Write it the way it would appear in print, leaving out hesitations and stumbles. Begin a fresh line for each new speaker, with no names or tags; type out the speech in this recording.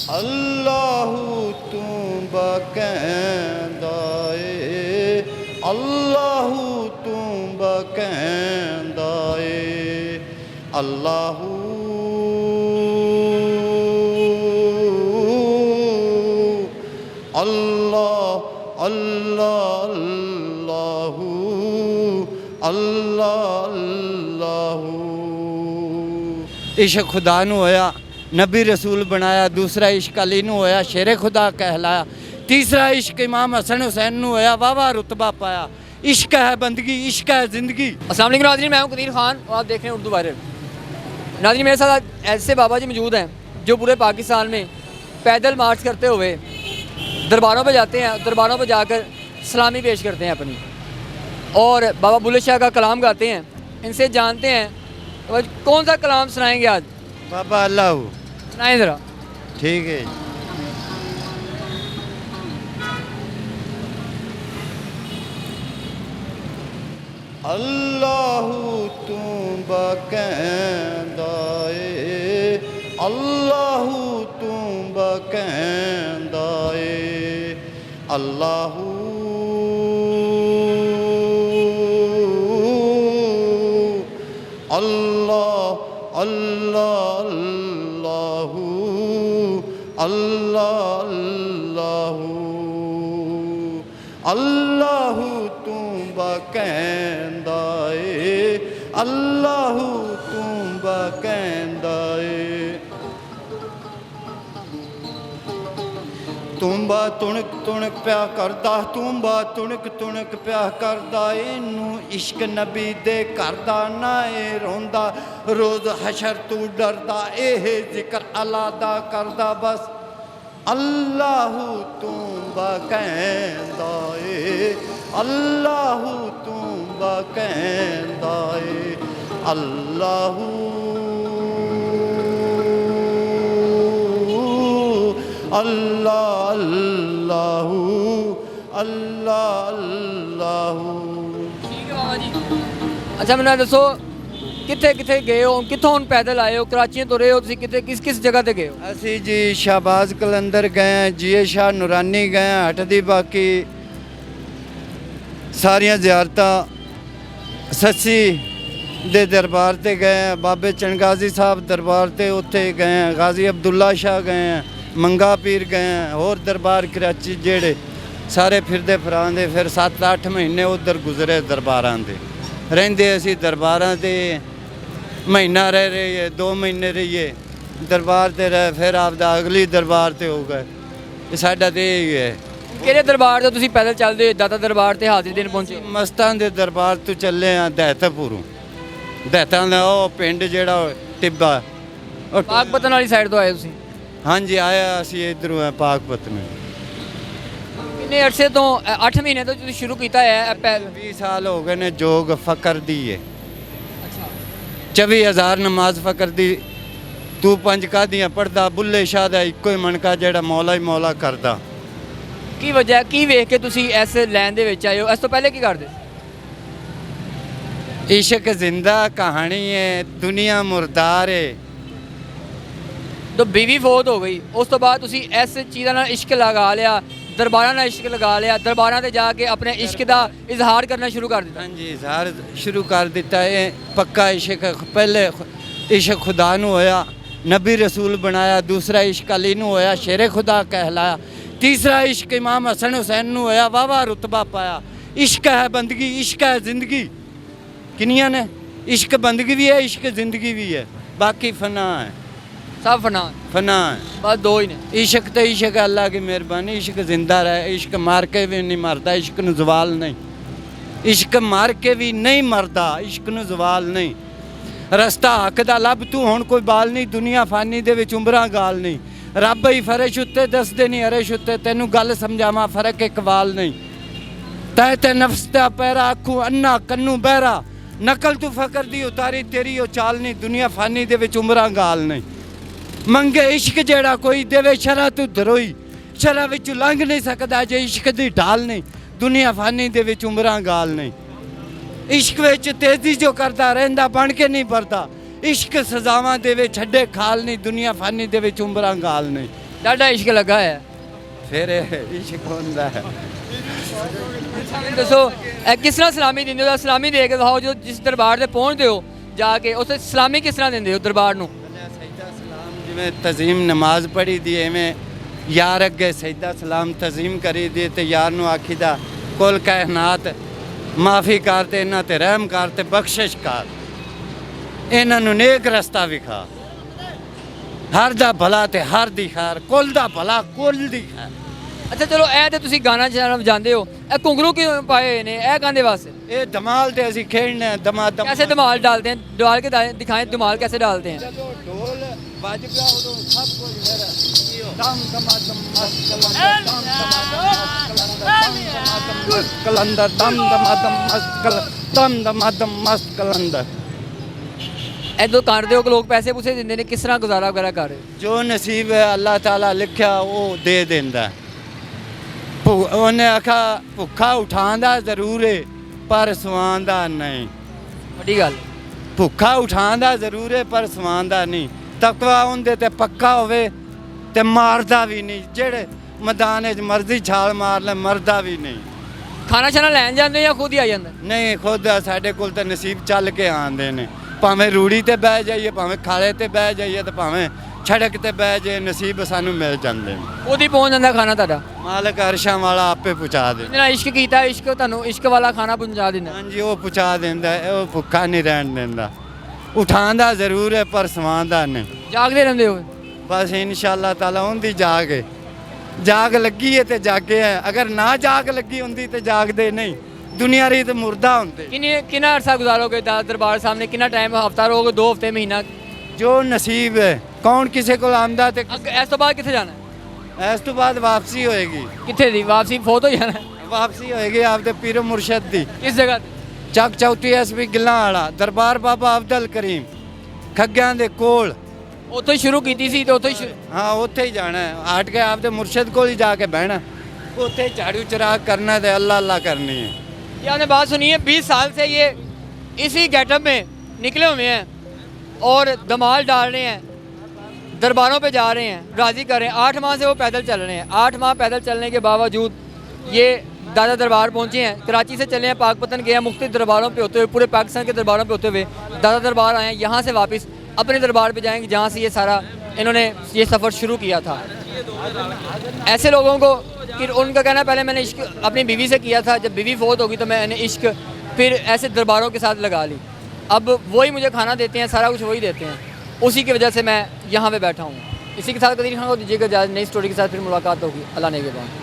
अल्लाहू तू बकैंदा ए, अल्लाहू तू बकैंदा ए, अल्लाहू अल्लाह अल्लाह अल्लाहू अल्लाह अल्लाहू। इश्क खुदा नू होया, नबी रसूल बनाया। दूसरा इश्क अली नू होया, शेरे खुदा कहलाया। तीसरा इश्क इमाम हसन हुसैन नू होया, वाह रुतबा पाया। इश्क है बंदगी, इश्क है ज़िंदगी।
अस्सलाम वालेकुम नाज़रीन, मैं हूं कदीर खान और आप देख रहे हैं उर्दू वायरल। नाज़रीन, मेरे साथ ऐसे बाबा जी मौजूद हैं जो पूरे पाकिस्तान में पैदल मार्च करते हुए दरबारों पे जाते हैं, दरबारों पे जाकर सलामी पेश करते हैं अपनी, और बाबा बुल्ले शाह का कलाम गाते हैं। इनसे जानते हैं तो कौन सा कलाम सुनाएंगे आज?
बाबा अल्लाह
सुनाएं ज़रा।
ठीक है। अल्लाहू तू बकैंदा ए, अल्लाहू तू बकैंदा ए, अल्लाहू अल्लाह अल्लाह अल्लाहू अल्लाह अल्लाहू अल्लाहू तू बकैंदा ए, अल्लाहू तू बकैंदा ए। तूंबा तुणक तुणक प्या करदा, तूंबा तुणक तुणक प्या करदा, इनू इश्क नबी दे करदा ना ए रोंदा, रोज़ हशर तू डरदा, एह जिक्र अल्लाह दा करदा बस। अल्लाहू तू बकैंदा ए, अल्लाहू तू बकैंदा ए, अल्लाहू अल्लाह अल्लाहू अल्लाह अल्लाहू।
ठीक है बाबा जी। अच्छा मैंने दसो कितने कितने गए हो, कितों ਹੁਣ ਪੈਦਲ ਆਏ ਹੋ? ਕਰਾਚੀ ਤੋਂ ਰਹੇ ਹੋ ਤੁਸੀਂ, ਕਿਤੇ ਕਿਸ ਜਗ੍ਹਾ ਤੇ ਗਏ ਹੋ?
ਅਸੀਂ ਜੀ ਸ਼ਾਹਬਾਜ਼ ਕਲੰਦਰ ਗਏ, ਜੀਏ ਸ਼ਾਹ ਨੂਰਾਨੀ ਗਏ, ਹਟਦੀ ਬਾਕੀ ਸਾਰੀਆਂ ਜ਼ਿਆਰਤਾਂ ਸੱਸੀ ਦੇ ਦਰਬਾਰ ਤੇ ਗਏ, ਬਾਬੇ ਚਣਗਾਜ਼ੀ ਸਾਹਿਬ ਦਰਬਾਰ ਤੇ ਉੱਥੇ ਗਏ, ਗਾਜ਼ੀ ਅਬਦੁੱਲਾ ਸ਼ਾਹ ਗਏ, ਮੰਗਾ ਪੀਰ ਗਏ, ਹੋਰ ਦਰਬਾਰ ਕਰਾਚੀ ਜਿਹੜੇ ਸਾਰੇ ਫਿਰਦੇ ਫਰਾਂਦੇ। ਫਿਰ 7-8 ਮਹੀਨੇ ਉੱਧਰ ਗੁਜ਼ਰੇ ਦਰਬਾਰਾਂ ਦੇ ਰਹਿੰਦੇ। ਅਸੀਂ ਦਰਬਾਰਾਂ ਤੇ ਮਹੀਨਾ ਰਹਿ ਰਹੀਏ, 2 ਮਹੀਨੇ ਰਹੀਏ ਦਰਬਾਰ ਤੇ ਰਹੇ, ਫਿਰ ਆਪਦਾ ਅਗਲੀ ਦਰਬਾਰ ਤੇ ਹੋ ਗਏ। ਇਹ ਸਾਡਾ ਤੇ ਇਹ ਹੈ।
ਕਿਹੜੇ ਦਰਬਾਰ ਤੋਂ ਤੁਸੀਂ ਪੈਦਲ ਚੱਲਦੇ ਦਾਤਾ ਦਰਬਾਰ ਤੇ ਹਾਜ਼ਰੀ ਦੇਣ ਪਹੁੰਚੇ?
ਮਸਤਾਂ ਦੇ ਦਰਬਾਰ ਤੋਂ ਚੱਲੇ ਆ ਦਹਿਤਾਪੁਰੋਂ। ਦਹਿਤਾਂ ਦਾ ਉਹ ਪਿੰਡ ਜਿਹੜਾ ਟਿੱਬਾ,
ਪਾਕਪਤਨ ਵਾਲੀ ਸਾਈਡ ਤੋਂ ਆਏ ਤੁਸੀਂ?
ਹਾਂਜੀ ਆਇਆ ਅਸੀਂ ਇੱਧਰੋਂ ਆ ਪਾਕਪਤਨ।
ਕਿੰਨੇ ਅਰਸੇ ਤੋਂ? 8 ਮਹੀਨੇ ਤੋਂ ਤੁਸੀਂ ਸ਼ੁਰੂ ਕੀਤਾ ਹੈ?
20 ਸਾਲ ਹੋ ਗਏ ਨੇ ਜੋਗ ਫਕਰ ਦੀ ਹੈ।
ਅੱਛਾ।
24,000 ਨਮਾਜ਼ ਫਕਰ ਦੀ। ਤੂੰ 5 ਕਾਦੀਆਂ ਪੜਦਾ, ਬੁੱਲੇ ਸ਼ਾਹ ਦਾ ਇੱਕੋ ਹੀ ਮਣਕਾ ਜਿਹੜਾ ਮੌਲਾ ਹੀ ਮੌਲਾ ਕਰਦਾ।
ਕੀ ਵਜ੍ਹਾ, ਕੀ ਵੇਖ ਕੇ ਤੁਸੀਂ ਇਸ ਲਾਈਨ ਦੇ ਵਿੱਚ ਆਏ ਹੋ? ਇਸ ਤੋਂ ਪਹਿਲੇ ਕੀ ਕਰਦੇ?
इश्क जिंदा कहानी है, दुनिया मुर्दार है।
तो बीवी फौत हो गई, उस तो बाद तुसी इस चीज़ ਨਾਲ इश्क लगा लिया, दरबारा ਨਾਲ इश्क लगा लिया, दरबारा ਤੇ ਜਾ ਕੇ अपने इश्क ਦਾ इजहार करना शुरू कर दिया?
हाँ जी, इजहार शुरू कर दिता है। पक्का इश्क पहले इश्क खुदा नू होया, नबी रसूल बनाया। दूसरा इश्क अली नू होया, शेरे खुदा कहलाया। तीसरा इश्क इमाम हसन हुसैन नू होया, वाह रुतबा पाया। इश्क है बंदगी, इश्क है ज़िंदगी। किनिया ने इश्क बंदगी भी है, इश्क ज़िंदगी भी है, बाकी फना है।
सब फना
फना है,
बस 2 ही ने।
इश्क तो इश्क अल्लाह की मेहरबानी। इश्क जिंदा रहे, इश्क मार के भी नहीं मरता, इश्क नू जवाल नहीं। इश्क मार के भी नहीं मरदा, इश्क नू जवाल नहीं। रस्ता हक दा लभ तू, हुण कोई बाल नहीं। दुनिया फानी दे विच उमरां गाल नहीं। रब ही फरश उत्ते दसदे नहीं अरश उत्ते, तैनू गल समझावां फर्क इकबाल नहीं। तै ते नफ्स दा पैरा, अखू अन्ना कन्नू बहरा, नकल तू फकर दी उतारी तेरी ओ चाल नहीं। दुनिया फानी दे विच उमरां गाल नहीं। मंगे इश्क जेड़ा कोई देवे शरा तू धरोई, शरा विच लंघ नहीं सकदा जे इश्क दी ढाल नहीं। दुनिया फानी दे विच उमरां गाल नहीं। इश्क विच तेजी जो करदा रहिंदा बन के नहीं भरदा। इश्क सजावां देवे छड्डे खाल नहीं। दुनिया फानी दे विच उमरां गाल नहीं।
ਡਾਡਾ ਇਸ਼ਕ ਲੱਗਾ ਹੈ।
ਫਿਰ ਇਸ਼ਕ ਹੁੰਦਾ ਹੈ।
ਦੱਸੋ ਕਿਸ ਤਰ੍ਹਾਂ ਸਲਾਮੀ ਦਿੰਦੇ ਹੋ? ਸਲਾਮੀ ਦੇ ਕੇ ਦਿਖਾਓ, ਜੋ ਜਿਸ ਦਰਬਾਰ ਤੇ ਪਹੁੰਚਦੇ ਹੋ ਜਾ ਕੇ ਉੱਥੇ ਸਲਾਮੀ ਕਿਸ ਤਰ੍ਹਾਂ ਦਿੰਦੇ ਹੋ ਦਰਬਾਰ ਨੂੰ?
ਸਜਦਾ ਸਲਾਮ ਜਿਵੇਂ ਤਜ਼ੀਮ ਨਮਾਜ਼ ਪੜ੍ਹੀ ਦੀ ਐਵੇਂ ਯਾਰ ਅੱਗੇ ਸਜਦਾ ਸਲਾਮ ਤਜ਼ੀਮ ਕਰੀ ਦੀ ਤੇ ਯਾਰ ਨੂੰ ਆਖੀਦਾ ਕੁਲ ਕਾਇਨਾਤ ਮਾਫੀ ਕਰ ਤੇ ਇਹਨਾਂ ਤੇ ਰਹਿਮ ਕਰ ਤੇ ਬਖਸ਼ਿਸ਼ ਕਰ, ਇਹਨਾਂ ਨੂੰ ਨੇਕ ਰਸਤਾ ਵਿਖਾ, ਹਰ ਦਾ ਭਲਾ ਤੇ ਹਰ ਦੀ ਖੈਰ, ਕੁੱਲ ਦਾ ਭਲਾ ਕੁੱਲ ਦੀ ਖੈਰ।
ਅੱਛਾ ਚਲੋ, ਇਹ ਤੇ ਤੁਸੀਂ ਗਾਣਾ ਚਲਾਉਣਾ ਵਜਾਉਂਦੇ ਹੋ, ਇਹ ਘੁੰਗਰੂ ਕਿਉਂ ਪਾਏ ਹੋਏ ਨੇ ਇਹ ਕਾਹਦੇ ਵਾਸਤੇ?
ਇਹ ਧਮਾਲ ਤੇ ਅਸੀਂ ਖੇਡਨੇ हैं, दमादम।
कैसे धमाल डालते हैं? डाल के दिखाएं धमाल कैसे डालते हैं।
ਜਦੋਂ ਢੋਲ ਵੱਜ ਪਿਆ ਉਦੋਂ ਸਭ ਕੁਝ ਫਿਰ ਦਮ ਦਮਾਦਮ ਮਸਤ ਕਲੰਦਰ, ਦਮ ਦਮਾਦਮ ਮਸਤ ਕਲੰਦਰ, ਦਮ ਦਮਾਦਮ ਮਸਤ ਕਲੰਦਰ।
ऐदो करते हो कि लोग पैसे पूसे देंगे ने, किस तरह गुजारा वगैरह कर रहे हो?
ਜੋ ਨਸੀਬ ਹੈ ਅੱਲਾਹ ਤਾਲਾ ਲਿਖਿਆ ਉਹ ਦੇ ਦਿੰਦਾ। ਉਹਨੇ ਆਖਾ ਭੁੱਖਾ ਉਠਾਉਂਦਾ ਜ਼ਰੂਰ ਹੈ ਪਰ ਸਵਾਉਂਦਾ ਨਹੀਂ।
बड़ी गल।
ਭੁੱਖਾ ਉਠਾਉਂਦਾ ਜ਼ਰੂਰ ਹੈ ਪਰ ਸਵਾਉਂਦਾ ਨਹੀਂ। ਤਕਵਾ ਉਹਦੇ ਤੇ ਪੱਕਾ ਹੋਵੇ ਤੇ ਮਾਰਦਾ ਵੀ ਨਹੀਂ। ਜਿਹੜੇ ਮੈਦਾਨ 'ਚ ਮਰਜ਼ੀ ਛਾਲ ਮਾਰ ਲੈ ਮਰਦਾ ਵੀ ਨਹੀਂ।
खाना शाना लैन जाते या खुद ही आ जाता?
ਨਹੀਂ ਖੁਦ ਸਾਡੇ ਕੋਲ ਤਾਂ ਨਸੀਬ ਚੱਲ ਕੇ ਆਉਂਦੇ ਨੇ। ਭਾਵੇਂ ਰੂੜੀ ਤੇ ਬਹਿ ਜਾਈਏ, ਭਾਵੇਂ ਖਾਲੇ ਤੇ ਬਹਿ ਜਾਈਏ ਤੇ ਭਾਵੇਂ ਛੜਕ ਤੇ ਬਹਿ ਜਾਈਏ, ਨਸੀਬ ਸਾਨੂੰ ਮਿਲ ਜਾਂਦੇ ਨੇ।
खुद ही पहुंच जाता खाना ਤੁਹਾਡਾ?
ਮਾਲਕ ਅਰਸ਼ਾਂ ਵਾਲਾ ਆਪੇ ਪਹੁੰਚਾ ਦੇ।
ਜਿਹੜਾ ਇਸ਼ਕ ਕੀਤਾ, ਇਸ਼ਕ ਤੁਹਾਨੂੰ ਇਸ਼ਕ ਵਾਲਾ ਖਾਣਾ ਪਹੁੰਚਾ ਦਿੰਦਾ।
ਹਾਂਜੀ ਉਹ ਪਹੁੰਚਾ ਦਿੰਦਾ ਹੈ, ਉਹ ਭੁੱਖਾ ਨਹੀਂ ਰਹਿਣ ਦਿੰਦਾ। ਉਠਾਉਂਦਾ ਜ਼ਰੂਰ ਹੈ ਪਰ ਸਵਾਉਂਦਾ ਨਹੀਂ।
ਜਾਗਦੇ ਰਹਿੰਦੇ ਹੋ?
ਬਸ ਇਨਸ਼ਾਅੱਲਾ ਤਾਲਾ ਉਹਦੀ ਜਾਗ ਲੱਗੀ ਹੈ ਤੇ ਜਾਗੇ ਹੈ। ਅਗਰ ਨਾ ਜਾਗ ਲੱਗੀ ਹੁੰਦੀ ਤੇ ਜਾਗਦੇ ਨਹੀਂ, ਦੁਨੀਆ ਰੀ ਤੇ ਮੁਰਦਾ ਹੁੰਦੇ।
ਕਿੰਨਾ ਅਰਸਾ ਗੁਜ਼ਾਰੋਗੇ ਦਰਬਾਰ ਸਾਹਮਣੇ? ਕਿੰਨਾ ਟਾਈਮ? ਹਫਤਾ ਰਹੋਗੇ, 2 ਹਫਤੇ, ਮਹੀਨਾ?
ਜੋ ਨਸੀਬ ਹੈ। ਕੌਣ ਕਿਸੇ ਕੋਲ ਆਉਂਦਾ ਤੇ
ਇਸ ਤੋਂ ਬਾਅਦ ਕਿੱਥੇ ਜਾਣਾ?
ਇਸ ਤੋਂ ਬਾਅਦ ਵਾਪਸੀ ਹੋਏਗੀ।
ਕਿੱਥੇ ਦੀ ਵਾਪਸੀ? ਫੌਤ ਹੋ ਜਾਣਾ?
ਵਾਪਸੀ ਹੋਏਗੀ ਆਪਦੇ ਪੀਰੋ ਮੁਰਸ਼ਦ ਦੀ।
ਕਿਸ ਜਗ੍ਹਾ?
ਚੱਕ ਚੌਥੀ ਐਸਪੀ ਗਿੱਲਾਂ ਵਾਲਾ ਦਰਬਾਰ ਬਾਬਾ ਅਬਦੁਲ ਕਰੀਮ ਖੱਗਿਆਂ ਦੇ ਕੋਲ।
ਉੱਥੋਂ ਹੀ ਸ਼ੁਰੂ ਕੀਤੀ ਸੀ ਤੇ ਉੱਥੋਂ ਹੀ
ਹਾਂ ਉੱਥੇ ਹੀ ਜਾਣਾ ਹੈ। ਹਟ ਕੇ ਆਪਦੇ ਮੁਰਸ਼ਦ ਕੋਲ ਹੀ ਜਾ ਕੇ ਬਹਿਣਾ। ਉੱਥੇ ਹੀ ਝਾੜੂ ਚਰਾਗ ਕਰਨਾ ਤੇ ਅੱਲਾ ਅੱਲਾ करनी है।
ये आपने बात सुनी है, 20 साल से ये इसी गेटअप में निकले हुए हैं और धमाल डाल रहे हैं, दरबारों पे जा रहे हैं, राज़ी कर रहे हैं। 8 माह से वो पैदल चल रहे हैं। 8 माह पैदल चलने के बावजूद ये दादा दरबार पहुंचे हैं। कराची से चले हैं, पाकपतन गए हैं, मुख्तलिफ दरबारों पे होते हुए, पूरे पाकिस्तान के दरबारों पे होते हुए दादा दरबार आए हैं। यहाँ से वापस अपने दरबार पे जाएंगे जहाँ से ये सारा इन्होंने ये सफ़र शुरू किया था। ऐसे लोगों को कि उनका कहना पहले मैंने इश्क अपनी बीवी से किया था, जब बीवी फौत होगी तो मैंने इश्क फिर ऐसे दरबारों के साथ लगा ली। अब वही मुझे खाना देते हैं, सारा कुछ वही देते हैं, उसी की वजह से मैं यहाँ पे बैठा हूँ। इसी के साथ कदीर खान को दीजिएगा इजाज़त। नई स्टोरी के साथ फिर मुलाकात होगी। अल्लाह ने के बाद।